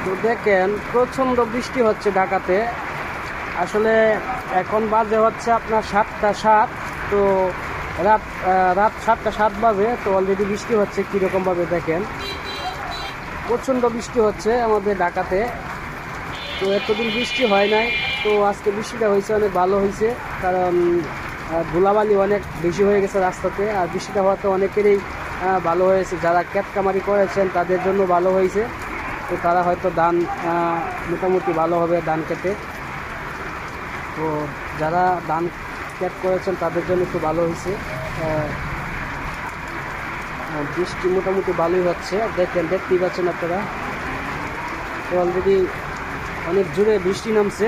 তো দেখেন প্রচণ্ড বৃষ্টি হচ্ছে ঢাকাতে। আসলে এখন বাজে হচ্ছে আপনার 7টা 7। তো রাত রাত 7টা 7 বাজে, তো অলরেডি বৃষ্টি হচ্ছে কীরকমভাবে দেখেন। প্রচণ্ড বৃষ্টি হচ্ছে আমাদের ঢাকাতে। তো এতদিন বৃষ্টি হয় নাই, তো আজকে বৃষ্টিটা হয়েছে, অনেক ভালো হয়েছে। কারণ ধুলাবালি অনেক বেশি হয়ে গেছে রাস্তাতে, আর বৃষ্টিটা হওয়াতে অনেকেরই ভালো হয়েছে। যারা ক্ষেত কামারি করেছেন তাদের জন্য ভালো হয়েছে। তো তারা হয়তো ধান মোটামুটি ভালো হবে ধান খেতে। তো যারা ধান ক্ষেত করেছেন তাদের জন্য একটু ভালো হয়েছে। বৃষ্টি মোটামুটি ভালোই হচ্ছে, দেখতেই পাচ্ছেন আপনারা। তো অলরেডি অনেক জোরে বৃষ্টি নামছে।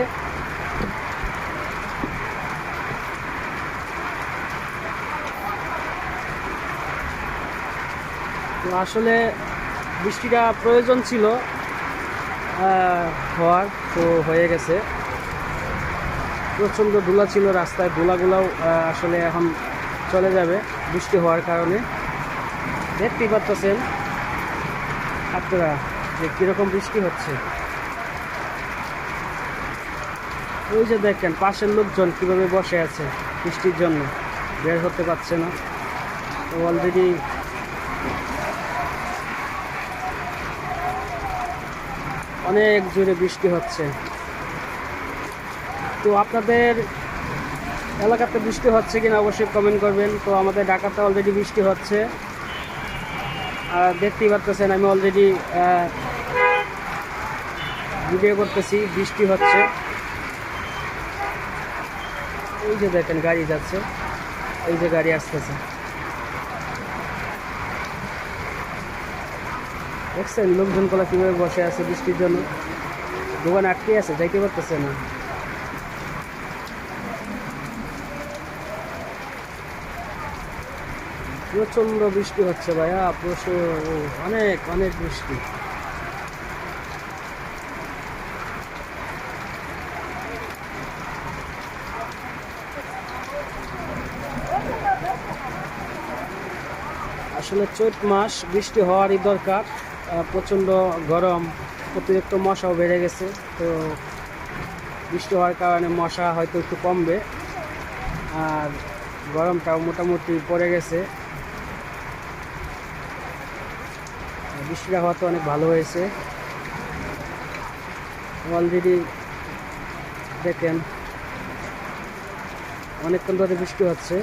তো আসলে বৃষ্টিটা প্রয়োজন ছিল হওয়ার, তো হয়ে গেছে। প্রচণ্ড ধুলা ছিল রাস্তায়, ধুলাগুলাও আসলে এখন চলে যাবে বৃষ্টি হওয়ার কারণে। দেখতেই পাচ্ছেন আপনারা যে কীরকম বৃষ্টি হচ্ছে। ওই যে দেখেন পাশের লোকজন কীভাবে বসে আছে, বৃষ্টির জন্য বের হতে পারছে না। তো অলরেডি অনেক জোরে বৃষ্টি হচ্ছে। তো আপনাদের এলাকাতে বৃষ্টি হচ্ছে কিনা অবশ্যই কমেন্ট করবেন। তো আমাদের ঢাকাতে অলরেডি বৃষ্টি হচ্ছে, আর দেখতেই পাচ্ছেন আমি অলরেডি ভিডিও করতেছি, বৃষ্টি হচ্ছে। এই যে দেখেন গাড়ি যাচ্ছে, এই যে গাড়ি আসতেছে, দেখছেন লোকজনগুলো কীভাবে বসে আছে বৃষ্টির জন্য। দোকান আটকে আছে, যাইতে পারতেছে না। প্রচণ্ড বৃষ্টি হচ্ছে ভাইয়া, প্রচুর, অনেক অনেক বৃষ্টি। আসলে চৈত মাস বৃষ্টি হওয়ারই দরকার। প্রচণ্ড গরম, অতিরিক্ত মশাও বেড়ে গেছে। তো বৃষ্টি হওয়ার কারণে মশা হয়তো একটু কমবে, আর গরমটাও মোটামুটি পড়ে গেছে। বৃষ্টিটা হওয়াতে অনেক ভালো হয়েছে। অলরেডি দেখেন অনেকক্ষণ ধরে বৃষ্টি হচ্ছে।